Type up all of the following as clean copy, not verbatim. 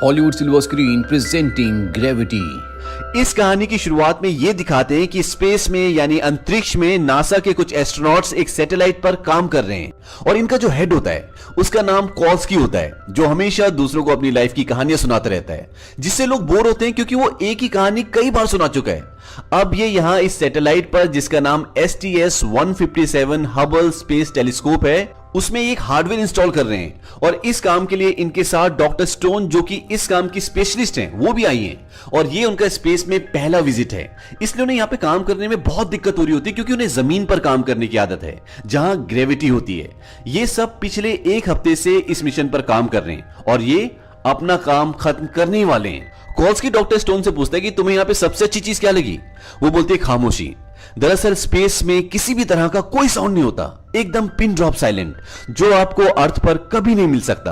Hollywood silver screen presenting gravity. इस कहानी की शुरुआत में ये दिखाते हैं कि स्पेस में यानी अंतरिक्ष में नासा के कुछ एस्ट्रोनॉट्स एक सैटेलाइट पर काम कर रहे हैं और इनका जो हेड होता है उसका नाम कॉल्स्की होता है, जो हमेशा दूसरों को अपनी लाइफ की कहानियां सुनाता रहता है, जिससे लोग बोर होते हैं क्योंकि वो एक ही कहानी कई बार सुना चुका है। अब ये यहां इस सैटेलाइट पर, जिसका नाम STS-157 हबल स्पेस टेलीस्कोप है, उसमें एक हार्डवेयर इंस्टॉल कर रहे हैं और इस काम के लिए इनके साथ डॉक्टर स्टोन, जो कि इस काम की स्पेशलिस्ट हैं, वो भी आई हैं और ये उनका स्पेस में पहला विजिट है। इसलिए उन्हें यहाँ पे काम करने में बहुत दिक्कत हो रही होती है क्योंकि उन्हें जमीन पर काम करने की आदत है जहां ग्रेविटी होती है। ये सब पिछले एक हफ्ते से इस मिशन पर काम कर रहे हैं और ये अपना काम खत्म करने ही वाले हैं। कॉल्स्की डॉक्टर स्टोन से पूछता है कि तुम्हें यहाँ पे सबसे अच्छी चीज क्या लगी? वो बोलती है खामोशी। दरअसल स्पेस में किसी भी तरह का कोई साउंड नहीं होता, एकदम पिन ड्रॉप साइलेंट, जो आपको अर्थ पर कभी नहीं मिल सकता।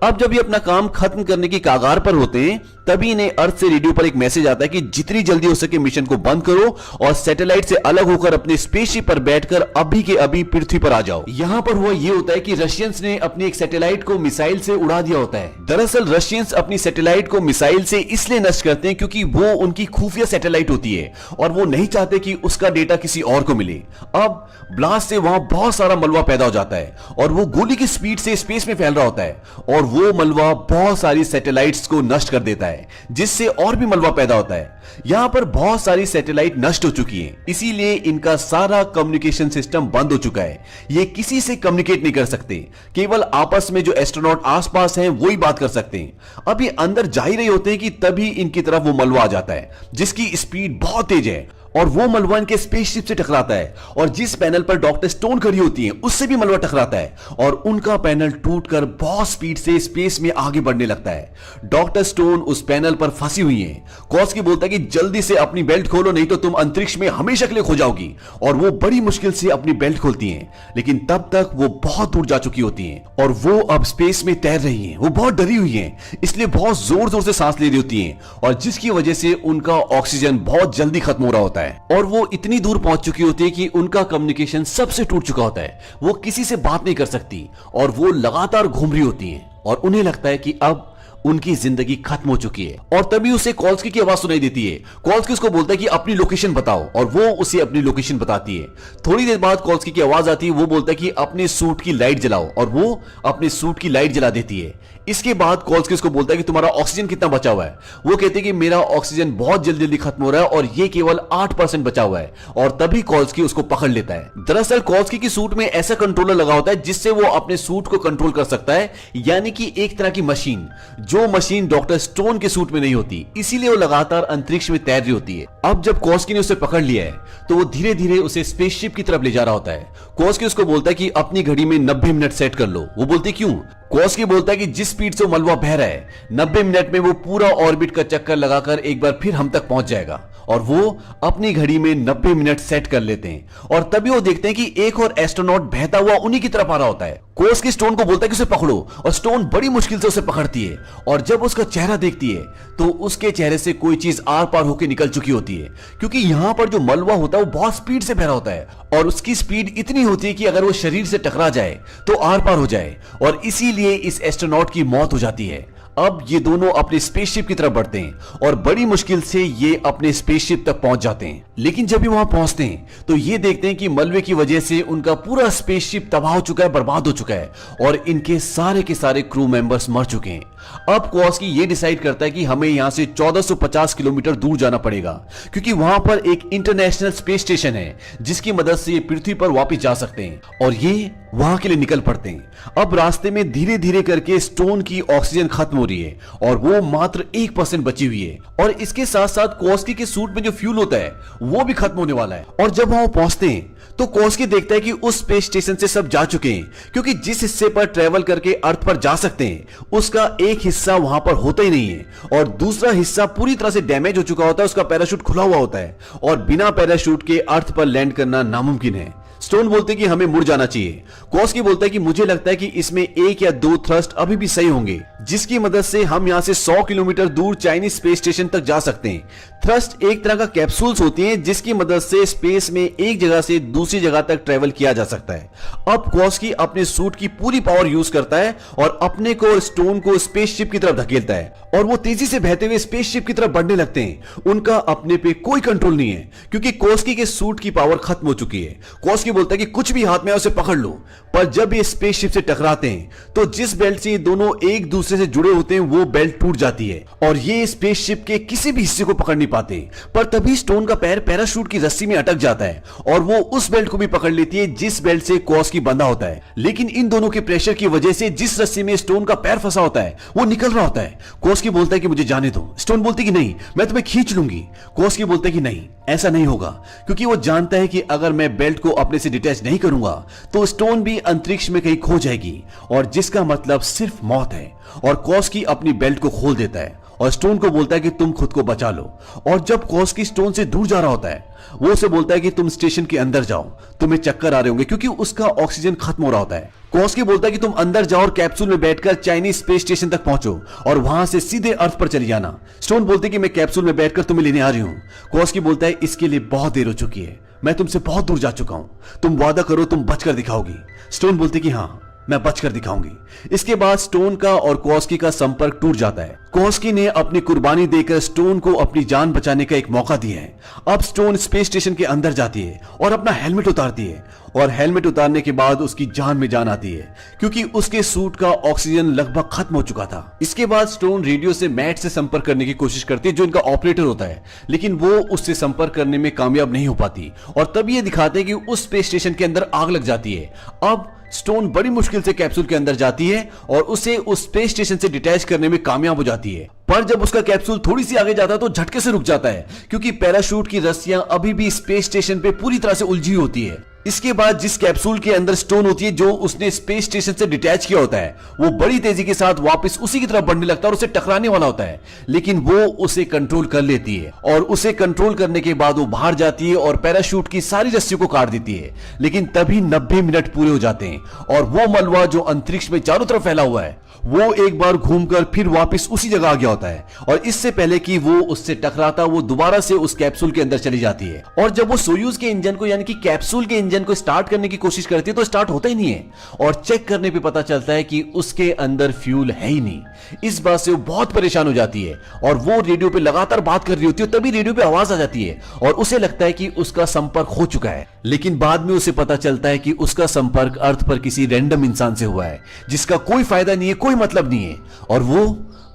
अब जब ये अपना काम खत्म करने की कागार पर होते हैं तभी इन्हें अर्थ से रेडियो पर एक मैसेज आता है कि जितनी जल्दी हो सके मिशन को बंद करो और सैटेलाइट से अलग होकर अपने स्पेसशिप पर बैठकर अभी के अभी पृथ्वी पर आ जाओ। यहां पर हुआ ये होता है कि रशियंस ने अपनी एक सैटेलाइट को मिसाइल से उड़ा दिया होता है। दरअसल रशियंस अपनी सैटेलाइट को मिसाइल से इसलिए नष्ट करते हैं क्योंकि वो उनकी खुफिया सैटेलाइट होती है और वो नहीं चाहते कि उसका डेटा किसी और को मिले। अब ब्लास्ट से वहां बहुत सारा मलबा पैदा हो जाता है और वो गोली की स्पीड से स्पेस में फैल रहा होता है और वो मलबा बहुत सारी सैटेलाइट्स को नष्ट कर देता है, जिससे और भी मलबा पैदा होता है। यहां पर बहुत सारी सैटेलाइट नष्ट हो चुकी हैं, इसीलिए इनका सारा कम्युनिकेशन सिस्टम बंद हो चुका है। ये किसी से कम्युनिकेट नहीं कर सकते, केवल आपस में जो एस्ट्रोनॉट आसपास हैं वो ही बात कर सकते हैं। अब ये अंदर जा ही रहे होते हैं कि तभी इनकी तरफ वो मलबा आ जाता है जिसकी स्पीड बहुत तेज है और वो मलबा इनके स्पेसशिप से टकराता है और जिस पैनल पर डॉक्टर स्टोन खड़ी होती है उससे भी मलबा टकराता है और उनका पैनल टूटकर बहुत स्पीड से स्पेस में आगे बढ़ने लगता है। डॉक्टर स्टोन उस पैनल पर फंसी हुई है। कॉल्स्की बोलता है कि जल्दी से अपनी बेल्ट खोलो, नहीं तो तुम अंतरिक्ष में हमेशा के लिए खो जाओगी। और वो बड़ी मुश्किल से अपनी बेल्ट खोलती हैं, लेकिन तब तक वो बहुत दूर जा चुकी होती हैं और वो अब स्पेस में तैर रही हैं। वो बहुत डरी हुई हैं, इसलिए बहुत जोर जोर से सांस ले रही होती हैं और जिसकी वजह से उनका ऑक्सीजन बहुत जल्दी खत्म हो रहा होता है और वो इतनी दूर पहुंच चुकी होती है कि उनका कम्युनिकेशन सबसे टूट चुका होता है। वो किसी से बात नहीं कर सकती और वो लगातार घूम रही होती हैं और उन्हें लगता है कि अब उनकी जिंदगी खत्म हो चुकी है। और तभी उसे कॉल्स्की की आवाज सुनाई देती है। कॉल्स्की उसको बोलता है कि अपनी लोकेशन बताओ और वो उसे अपनी लोकेशन बताती है। थोड़ी देर बाद कॉल्स्की की आवाज आती है। वो बोलता है कि अपने सूट की लाइट जलाओ और वो अपने सूट की लाइट जला देती है। इसके बाद कॉल्स्की उसको बोलता है कि तुम्हारा ऑक्सीजन कितना बचा हुआ है? वो कहते हैं कि मेरा ऑक्सीजन बहुत जल्दी जल्दी खत्म हो रहा है और ये केवल 8% बचा हुआ है। और तभी कॉल्स्की उसको पकड़ लेता है। दरअसल कॉल्स्की की सूट में ऐसा कंट्रोलर लगा होता है जिससे वो अपने सूट को कंट्रोल कर सकता है, यानी कि एक तरह की मशीन, जो मशीन डॉक्टर स्टोन के सूट में नहीं होती, इसीलिए वो लगातार अंतरिक्ष में तैर रही होती है। अब जब कॉल्स्की ने उसे पकड़ लिया है तो वो धीरे धीरे उसे स्पेसशिप की तरफ ले जा रहा होता है। कॉल्स्की उसको बोलता है कि अपनी घड़ी में 90 मिनट सेट कर लो। वो बोलती क्यों? कॉल्स्की बोलता है कि जिस स्पीड से मलबा बह रहा है 90 मिनट में वो पूरा ऑर्बिट का चक्कर लगाकर एक बार फिर हम तक पहुंच जाएगा। और वो अपनी घड़ी में 90 मिनट सेट कर लेते हैं और तभी वो देखते हैं कि एक और एस्ट्रोनॉट बहता हुआ उन्हीं की तरफ आ रहा होता है। कॉल्स्की स्टोन को बोलता है कि उसे पकड़ो और स्टोन बड़ी मुश्किल से उसे पकड़ती है और जब उसका चेहरा देखती है तो उसके चेहरे से कोई चीज आर पार होकर निकल चुकी होती है, क्योंकि यहां पर जो मलबा होता है वो बहुत स्पीड से बह रहा होता है और उसकी स्पीड इतनी होती है कि अगर वो शरीर से टकरा जाए तो आर पार हो जाए और इसीलिए इस एस्ट्रोनॉट की मौत हो जाती है। अब ये दोनों अपने स्पेसशिप की तरफ बढ़ते हैं और बड़ी मुश्किल से ये अपने स्पेसशिप तक पहुंच जाते हैं। लेकिन जब ये वहां पहुंचते हैं तो ये देखते हैं कि मलबे की वजह से उनका पूरा स्पेसशिप तबाह हो चुका है, बर्बाद हो चुका है और इनके सारे के सारे क्रू मेंबर्स मर चुके हैं। अब कॉल्स्की ये डिसाइड करता है कि हमें यहां से 1450 किलोमीटर दूर जाना पड़ेगा, क्योंकि वहां पर एक इंटरनेशनल स्पेस स्टेशन है जिसकी मदद से ये पृथ्वी पर वापस जा सकते हैं और ये वहां के लिए निकल पड़ते हैं। अब रास्ते में धीरे धीरे करके स्टोन की ऑक्सीजन खत्म हो रही है और वो मात्र 1% बची हुई है और इसके साथ साथ कॉल्स्की के सूट में जो फ्यूल होता है वो भी खत्म होने वाला है। और जब वहां पहुंचते हैं तो कॉल्स्की देखता है कि उस स्पेस स्टेशन से सब जा चुके हैं, क्योंकि जिस हिस्से पर ट्रेवल करके अर्थ पर जा सकते हैं उसका एक हिस्सा वहां पर होता ही नहीं है और दूसरा हिस्सा पूरी तरह से डैमेज हो चुका होता है। उसका पैराशूट खुला हुआ होता है और बिना पैराशूट के अर्थ पर लैंड करना नामुमकिन है। स्टोन बोलते हैं कि हमें मुड़ जाना चाहिए। कॉस्की बोलता है कि मुझे लगता है कि इसमें 1 या 2 थ्रस्ट अभी भी सही होंगे, जिसकी मदद से हम यहां से 100 किलोमीटर दूर चाइनीज स्पेस स्टेशन तक जा सकते हैं। थ्रस्ट एक तरह का कैप्सूल्स होती हैं जिसकी मदद से स्पेस में एक जगह से दूसरी जगह तक ट्रेवल किया जा सकता है। अब कॉस्की अपने सूट की पूरी पावर यूज करता है और अपने को स्टोन को स्पेसशिप की तरफ धकेलता है और वो तेजी से बहते हुए स्पेसशिप की तरफ बढ़ने लगते हैं। उनका अपने पे कोई कंट्रोल नहीं है क्योंकि कॉस्की के सूट की पावर खत्म हो चुकी है। कॉस्की बोलता है कि कुछ भी हाथ में है उसे पकड़ लो, पर जब ये स्पेसशिप से टकराते हैं तो जिस बेल्ट से ये दोनों एक दूसरे से जुड़े होते हैं वो बेल्ट टूट जाती है और ये स्पेसशिप के किसी भी हिस्से को पकड़ नहीं पाते। पर तभी स्टोन का पैर पैराशूट की रस्सी में अटक जाता है और वो उस बेल्ट को भी पकड़ लेती है जिस बेल्ट से कॉस्की बंधा होता है। लेकिन इन दोनों के प्रेशर की वजह से जिस रस्सी में स्टोन का पैर फंसा होता है वो निकल रहा होता है। कॉस्की बोलता है कि मुझे जाने दो। स्टोन बोलती है कि नहीं, मैं तुम्हें खींच लूंगी। कॉस्की बोलता है कि नहीं, ऐसा नहीं होगा, क्योंकि वो जानता है कि अगर मैं बेल्ट को अपने से डिटैच नहीं करूंगा तो स्टोन भी अंतरिक्ष में कहीं खो जाएगी और जिसका मतलब सिर्फ मौत है। और कॉस्की अपनी बेल्ट को खोल देता है और स्टोन को बोलता है कि तुम खुद को बचा लो। और जब कॉस्की स्टोन से दूर जा रहा होता है वो उसे बोलता है कि तुम स्टेशन के अंदर जाओ, तुम्हें चक्कर आ रहे होंगे, क्योंकि उसका ऑक्सीजन खत्म हो रहा होता है। कॉस्की बोलता है कि तुम अंदर जाओ और कैप्सूल में बैठकर चाइनीज स्पेस स्टेशन तक पहुंचो और वहां से सीधे अर्थ पर चली जाना। स्टोन बोलते कि मैं कैप्सूल में बैठकर तुम्हें लेने आ रही हूं। कॉस्की बोलता है इसके लिए बहुत देर हो चुकी है, मैं तुमसे बहुत दूर जा चुका हूं, तुम वादा करो तुम बचकर दिखाओगी। स्टोन बोलती कि हाँ, मैं बचकर दिखाऊंगी। इसके बाद स्टोन का और कॉस्की का संपर्क टूट जाता है। कॉस्की ने अपनी कुर्बानी देकर स्टोन को अपनी जान बचाने का एक मौका दिया है। अब स्टोन स्पेस स्टेशन के अंदर जाती है और अपना हेलमेट उतारती है और हेलमेट उतारने के बाद उसकी जान में जान आती है क्योंकि उसके सूट का ऑक्सीजन लगभग खत्म हो चुका था। इसके बाद स्टोन रेडियो से मैट से संपर्क करने की कोशिश करती है जो इनका ऑपरेटर होता है, लेकिन वो उससे संपर्क करने में कामयाब नहीं हो पाती और तब ये दिखाते हैं कि उस स्पेस स्टेशन के अंदर आग लग जाती है। अब स्टोन बड़ी मुश्किल से कैप्सूल के अंदर जाती है और उसे उस स्पेस स्टेशन से डिटैच करने में कामयाब हो जाती है। पर जब उसका कैप्सूल थोड़ी सी आगे जाता है तो झटके से रुक जाता है क्योंकि पैराशूट की रस्सियां अभी भी स्पेस स्टेशन पे पूरी तरह से उलझी होती है। इसके बाद जिस कैप्सूल के अंदर स्टोन होती है जो उसने स्पेस स्टेशन से डिटैच किया होता है वो बड़ी तेजी के साथ वापस उसी की तरफ बढ़ने लगता है और उसे टकराने वाला होता है, लेकिन वो उसे कंट्रोल कर लेती है और उसे कंट्रोल करने के बाद वो बाहर जाती है और पैराशूट की सारी रस्सियों को काट देती है। लेकिन तभी 90 मिनट पूरे हो जाते हैं और वो मलबा जो अंतरिक्ष में चारों तरफ फैला हुआ है वो एक बार घूमकर फिर वापस उसी जगह आ गया होता है और इससे पहले कि वो उससे टकराता वो दोबारा से उस कैप्सूल के अंदर चली जाती है। और जब वो सोयूज के इंजन को यानी कि कैप्सूल के इंजन को स्टार्ट करने की कोशिश करती है तो स्टार्ट होता ही नहीं है और चेक करने पे पता चलता है कि उसके अंदर फ्यूल है ही नहीं। इस बात से वो बहुत परेशान हो जाती है और वो रेडियो पे लगातार बात कर रही होती है, तभी रेडियो पे आवाज आ जाती है और उसे लगता है कि उसका संपर्क हो चुका है। लेकिन बाद में उसे पता चलता है कि उसका संपर्क अर्थ पर किसी रैंडम इंसान से हुआ है जिसका कोई फायदा नहीं है, कोई मतलब नहीं है और वो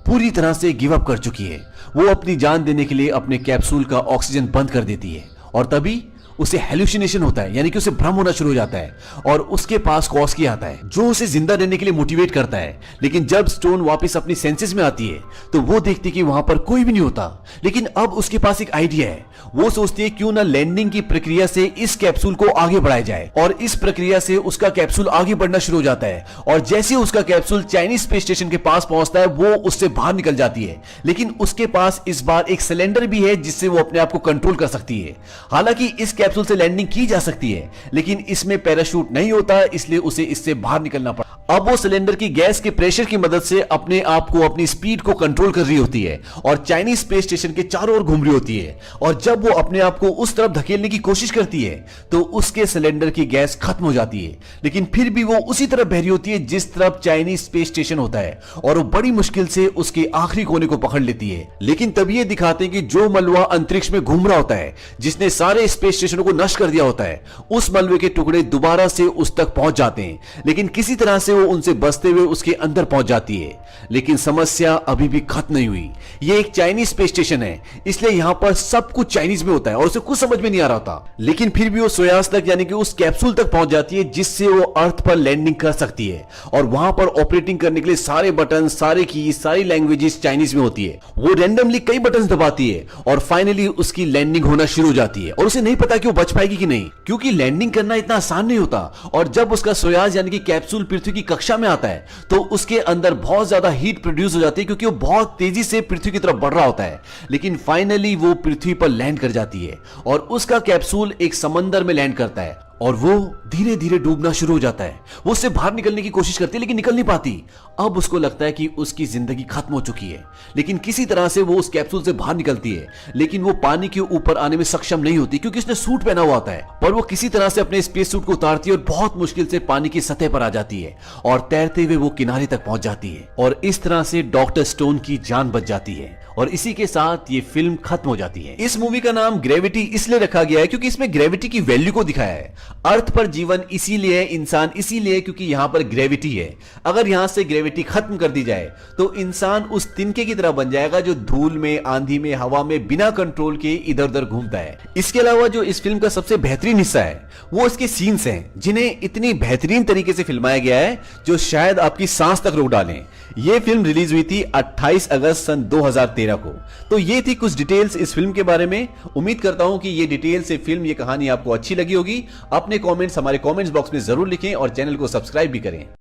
पूरी तरह से गिव अप कर चुकी है। वो अपनी जान देने के लिए अपने कैप्सूल का ऑक्सीजन बंद कर देती है और तभी उसे हेलुसिनेशन होता है, यानी कि उसे भ्रम होना शुरू हो जाता है और उसके पास कॉस्की आता है जो उसे जिंदा रहने के लिए मोटिवेट करता है। लेकिन जब स्टोन वापस अपनी सेंसेस में आती है तो वो देखती है कि वहां पर कोई भी नहीं होता, लेकिन अब उसके पास एक आइडिया है। वो सोचती है क्यों ना लैंडिंग की प्रक्रिया से इस कैप्सूल को आगे बढ़ाया जाए और इस प्रक्रिया से उसका कैप्सूल आगे बढ़ना शुरू हो जाता है और जैसे उसका कैप्सूल चाइनीज स्पेस स्टेशन के पास पहुंचता है वो उससे बाहर निकल जाती है। लेकिन उसके पास इस बार एक सिलेंडर भी है जिससे वो अपने आप को कंट्रोल कर सकती है। हालांकि इस कैप्सूल से लैंडिंग की जा सकती है लेकिन इसमें पैराशूट नहीं होता, इसलिए उसे इससे बाहर निकलना पड़ा। अब वो सिलेंडर की गैस के प्रेशर की मदद से अपने आप को अपनी स्पीड को कंट्रोल कर रही होती है और चाइनीज स्पेस स्टेशन के चारों ओर घूम रही होती है और जब वो अपने आप को उस तरफ धकेलने की कोशिश करती है तो उसके सिलेंडर की गैस खत्म हो जाती है, लेकिन फिर भी वो उसी तरफ बह रही होती है जिस तरफ चाइनीज स्पेस स्टेशन होता है और वो बड़ी मुश्किल से उसके आखिरी कोने को पकड़ लेती है। लेकिन तभी ये दिखाते हैं कि जो मलबा अंतरिक्ष में घूम रहा होता है जिसने सारे स्पेस स्टेशनों को नष्ट कर दिया होता है, उस मलबे के टुकड़े दोबारा से उस तक पहुंच जाते हैं, लेकिन किसी तरह से वो उनसे बचते हुए उसके अंदर पहुंच जाती है। लेकिन समस्या अभी भी खत्म नहीं हुई। ये एक चाइनीज स्पेस स्टेशन है, इसलिए यहां पर सब कुछ चाइनीज में होता है और उसे कुछ समझ में नहीं आ रहा था। लेकिन फिर भी वो सोयास तक यानी कि उस कैप्सूल तक पहुंच जाती है जिससे वो अर्थ पर लैंडिंग कर सकती है और वहां पर ऑपरेटिंग करने के लिए सारे बटन, सारे की, सारी लैंग्वेजेस चाइनीज में होती है। वो रैंडमली कई बटन दबाती है और फाइनली उसकी लैंडिंग होना शुरू हो जाती है और उसे नहीं पता कि वो बच पाएगी कि नहीं, क्योंकि लैंडिंग करना इतना आसान नहीं होता। और जब उसका सोयाज यानी कि कैप्सूल पृथ्वी की कक्षा में आता है तो उसके अंदर बहुत ज्यादा हीट प्रोड्यूस हो जाती है क्योंकि वो बहुत तेजी से पृथ्वी की तरफ बढ़ रहा होता है। लेकिन फाइनली वो पृथ्वी पर लैंड कर जाती है और उसका कैप्सूल एक समंदर में लैंड करता है और वो धीरे धीरे डूबना शुरू हो जाता है। वो उससे बाहर निकलने की कोशिश करती है लेकिन निकल नहीं पाती। अब उसको लगता है कि उसकी जिंदगी खत्म हो चुकी है, लेकिन किसी तरह से वो उस कैप्सूल से बाहर निकलती है। लेकिन वो पानी के ऊपर आने में सक्षम नहीं होती क्योंकि उसने सूट पहना हुआ होता है। पर वो किसी तरह से अपने स्पेस सूट को उतारती है और बहुत मुश्किल से पानी की सतह पर आ जाती है और तैरते हुए वो किनारे तक पहुंच जाती है और इस तरह से डॉक्टर स्टोन की जान बच जाती है और इसी के साथ ये फिल्म खत्म हो जाती है। इस मूवी का नाम ग्रेविटी इसलिए रखा गया है क्योंकि इसमें ग्रेविटी की वैल्यू को दिखाया है। अर्थ पर जीवन इसीलिए है, इंसान इसीलिए क्योंकि यहां पर ग्रेविटी है। अगर यहां से ग्रेविटी खत्म कर दी जाए तो इंसान उस तिनके की तरह बन जाएगा जो धूल में, आंधी में, हवा में बिना कंट्रोल के इधर उधर घूमता है। इसके अलावा जो इस फिल्म का सबसे बेहतरीन हिस्सा है वो इसके सीन्स हैं, जिन्हें इतनी बेहतरीन तरीके से फिल्माया गया है जो शायद आपकी सांस तक रोक डालें। यह फिल्म रिलीज हुई थी 28 अगस्त सन 2013 को। तो ये थी कुछ डिटेल्स इस फिल्म के बारे में। उम्मीद करता हूं कि ये डिटेल्स से फिल्म, ये कहानी आपको अच्छी लगी होगी। अपने कमेंट्स हमारे कमेंट्स बॉक्स में जरूर लिखें और चैनल को सब्सक्राइब भी करें।